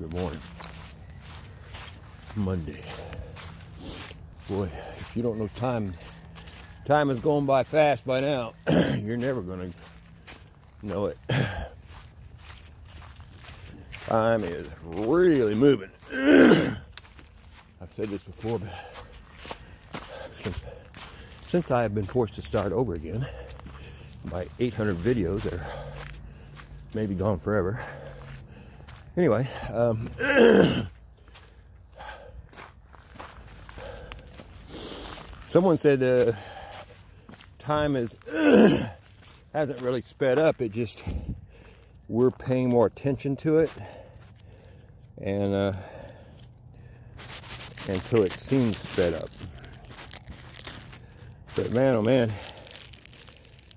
Good morning. Monday. Boy, if you don't know time is going by fast by now. You're never going to know it. Time is really moving. I've said this before, but since I have been forced to start over again, my 800 videos are maybe gone forever. Anyway, someone said time hasn't really sped up. It just, we're paying more attention to it, and so it seems sped up. But man, oh man,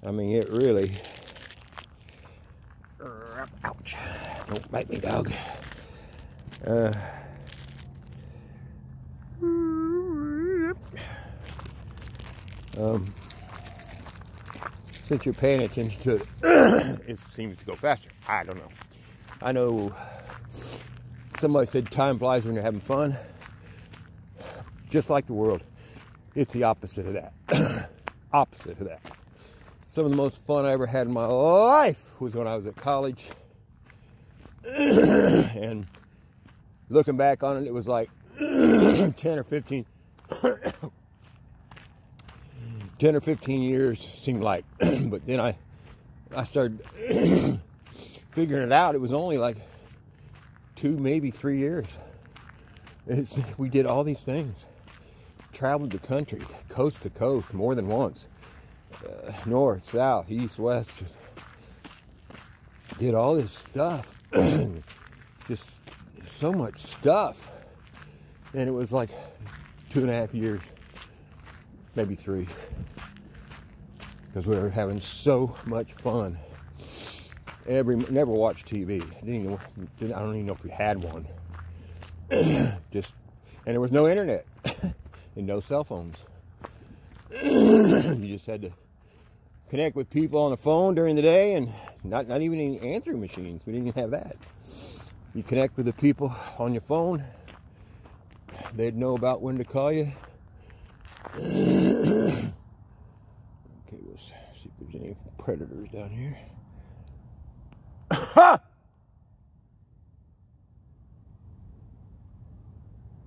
I mean, it really. Ouch! Don't bite me, dog. Since you're paying attention to it, it seems to go faster. I don't know. I know somebody said time flies when you're having fun. Just like the world, it's the opposite of that. Opposite of that. Some of the most fun I ever had in my life was when I was at college. And looking back on it, it was like 10 or 15 years seemed like. But then I started figuring it out. It was only like 2, maybe 3 years. We did all these things. Traveled the country, coast to coast, more than once. North, south, east, west. Just did all this stuff. Just so much stuff. And it was like 2.5 years, maybe 3. Because we were having so much fun. Never watched TV. I don't even know if we had one. And there was no internet and no cell phones. You just had to connect with people on the phone during the day, and not even any answering machines. We didn't even have that. You connect with the people on your phone. They'd know about when to call you. Okay, we'll see if there's any predators down here.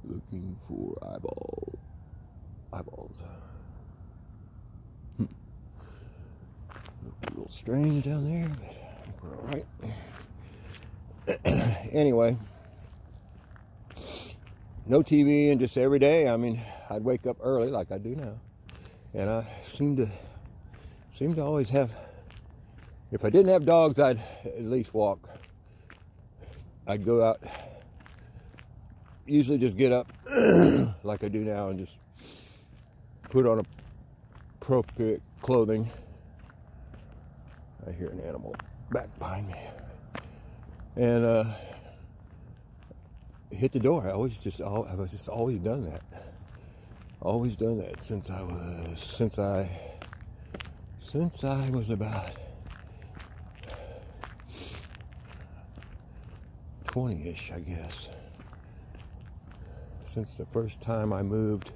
Looking for eyeballs. A little strange down there, but I think we're all right. Anyway, no TV, and just every day. I mean, I'd wake up early like I do now, and I seem to always have. If I didn't have dogs, I'd at least walk. I'd go out. Usually, just get up like I do now and just put on appropriate clothing. I hear an animal back behind me, and hit the door. I've just always done that. Always done that since I was about 20-ish, I guess. Since the first time I moved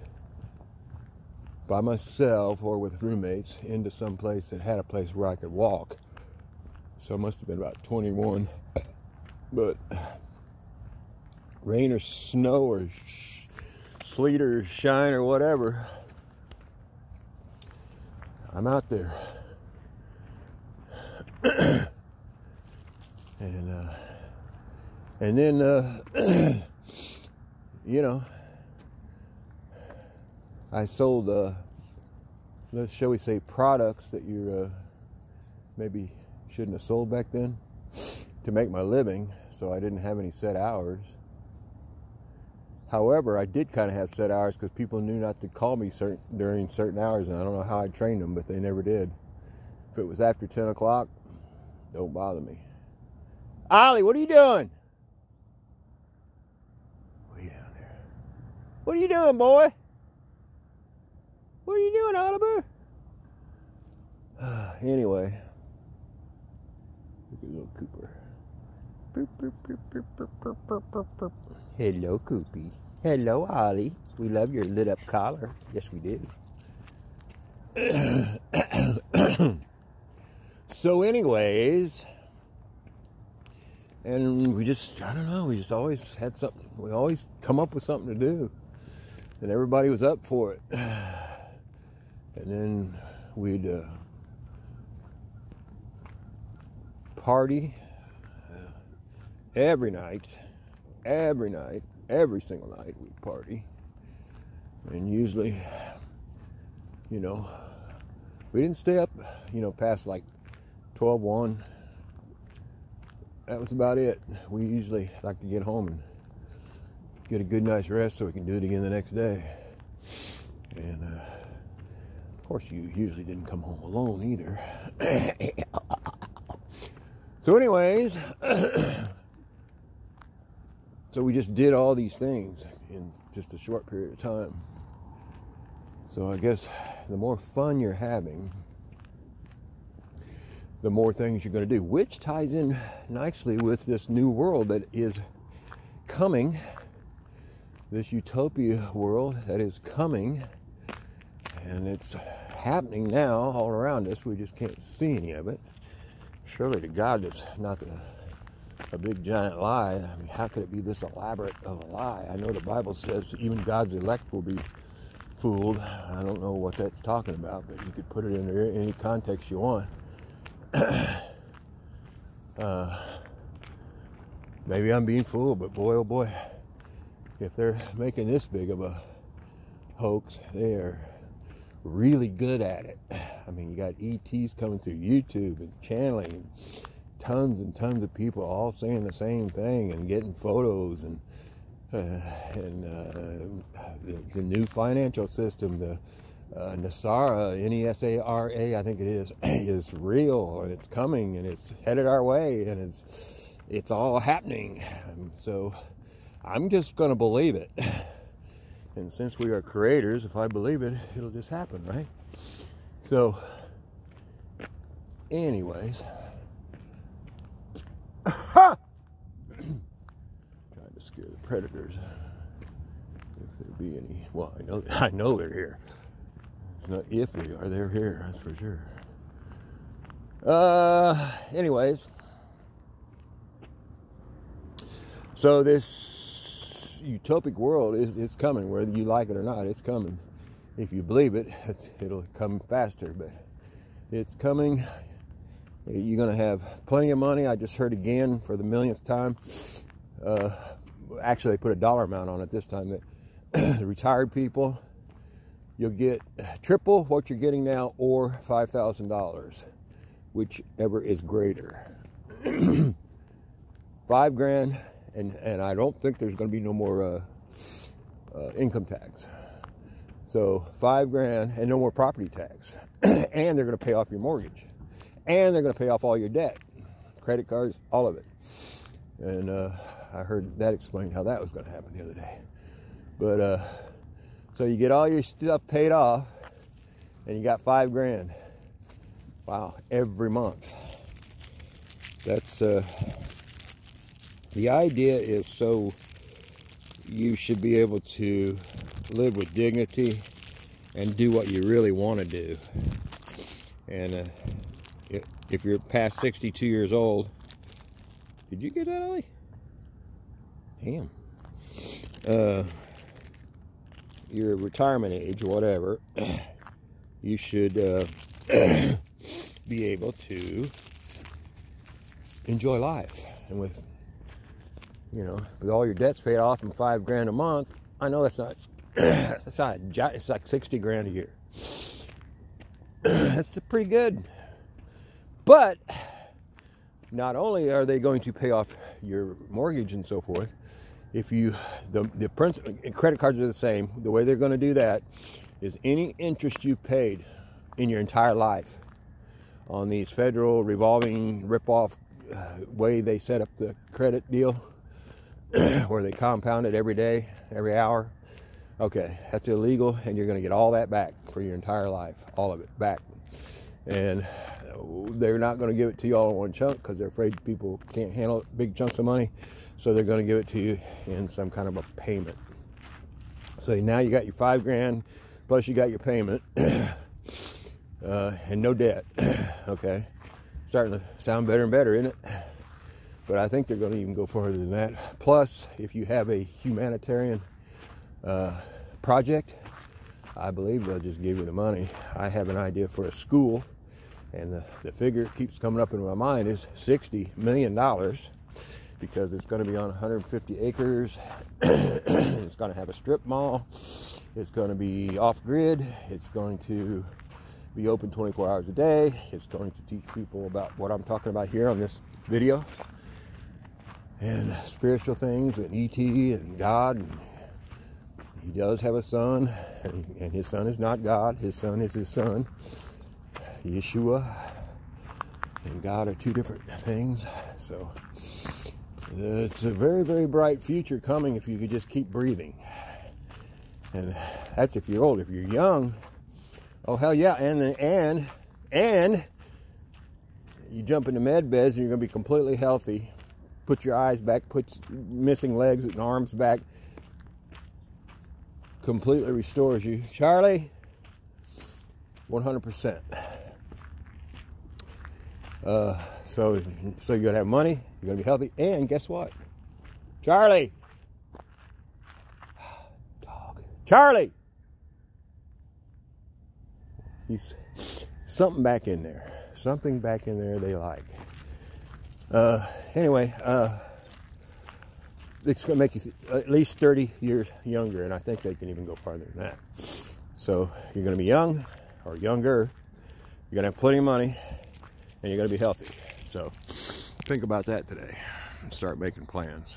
by myself or with roommates into some place that had a place where I could walk. So it must have been about 21. But rain or snow or sleet or shine or whatever, I'm out there. And then you know, I sold, shall we say, products that you maybe shouldn't have sold back then to make my living, so I didn't have any set hours. However, I did kind of have set hours because people knew not to call me during certain hours, and I don't know how I trained them, but they never did. If it was after 10 o'clock, don't bother me. Ollie, what are you doing? Way down there. What are you doing, boy? What are you doing, Oliver? Anyway, look at little Cooper. Hello, Koopy. Hello, Ollie. We love your lit up collar. Yes, we do. So anyways, and we just, I don't know, we just always had something. We always come up with something to do. And everybody was up for it. And then we'd party every night, every single night we'd party. And usually, you know, we didn't stay up, you know, past like 12-1. That was about it. We usually like to get home and get a good night's rest so we can do it again the next day. And of course, you usually didn't come home alone either. So anyways, so we just did all these things in just a short period of time. So I guess the more fun you're having, the more things you're going to do, which ties in nicely with this new world that is coming, this utopia world that is coming, and it's happening now all around us. We just can't see any of it. Surely to God, it's not a big giant lie. I mean, how could it be this elaborate of a lie? I know the Bible says even God's elect will be fooled. I don't know what that's talking about, but you could put it in any context you want. Maybe I'm being fooled, but boy, oh boy, if they're making this big of a hoax, they are really good at it. I mean, you got ETs coming through YouTube and channeling, tons and tons of people all saying the same thing and getting photos, and the new financial system, the NESARA, N-E-S-A-R-A, I think it is real, and it's coming, and it's headed our way, and it's all happening. So I'm just going to believe it. And since we are creators, if I believe it, it'll just happen, right? So, anyways, trying to scare the predators. If there be any, well, I know they're here. It's not if they are, they're here, that's for sure. Anyways, so this utopic world is coming, whether you like it or not. It's coming. If you believe it, it'll come faster, but it's coming. You're going to have plenty of money. I just heard again for the millionth time. Actually, they put a dollar amount on it this time, that the retired people, you'll get triple what you're getting now, or $5,000, whichever is greater. $5,000, and I don't think there's going to be no more income tax. So $5,000 and no more property tax, and they're going to pay off your mortgage, and they're going to pay off all your debt, credit cards, all of it. And I heard that explained how that was going to happen the other day. But so you get all your stuff paid off, and you got $5,000. Wow, every month. That's the idea is so you should be able to live with dignity and do what you really want to do. And if you're past 62 years old, did you get that, Ollie? Damn. Your retirement age, whatever, you should be able to enjoy life. And with, you know, with all your debts paid off and $5,000 a month, I know that's not, it's like $60,000 a year. That's pretty good. But not only are they going to pay off your mortgage and so forth, if you, the principal, credit cards are the same. The way they're going to do that is any interest you've paid in your entire life on these federal revolving rip-off way they set up the credit deal, where they compound it every day, every hour. Okay, that's illegal, and you're going to get all that back for your entire life, all of it back. And they're not going to give it to you all in one chunk because they're afraid people can't handle big chunks of money. So they're going to give it to you in some kind of a payment. So now you got your $5,000 plus you got your payment and no debt. Okay, starting to sound better and better, isn't it? But I think they're going to even go further than that. Plus, if you have a humanitarian project, I believe they'll just give you the money. I have an idea for a school, and the figure that keeps coming up in my mind is $60 million, because it's going to be on 150 acres. It's going to have a strip mall. It's going to be off-grid. It's going to be open 24 hours a day. It's going to teach people about what I'm talking about here on this video, and spiritual things, and ET, and God. And he does have a son, and his son is not God. His son is his son. Yeshua and God are two different things. So it's a very, very bright future coming if you could just keep breathing. And that's if you're old. If you're young, oh hell yeah! And you jump into med beds and you're gonna be completely healthy. Put your eyes back. Put missing legs and arms back. Completely restores you, Charlie. 100%. So you're gonna have money. You're gonna be healthy, and guess what, Charlie? Dog, Charlie. He's something back in there. Something back in there they like. Anyway, it's going to make you at least 30 years younger, and I think they can even go farther than that. So you're going to be young or younger. You're going to have plenty of money, and you're going to be healthy. So think about that today and start making plans.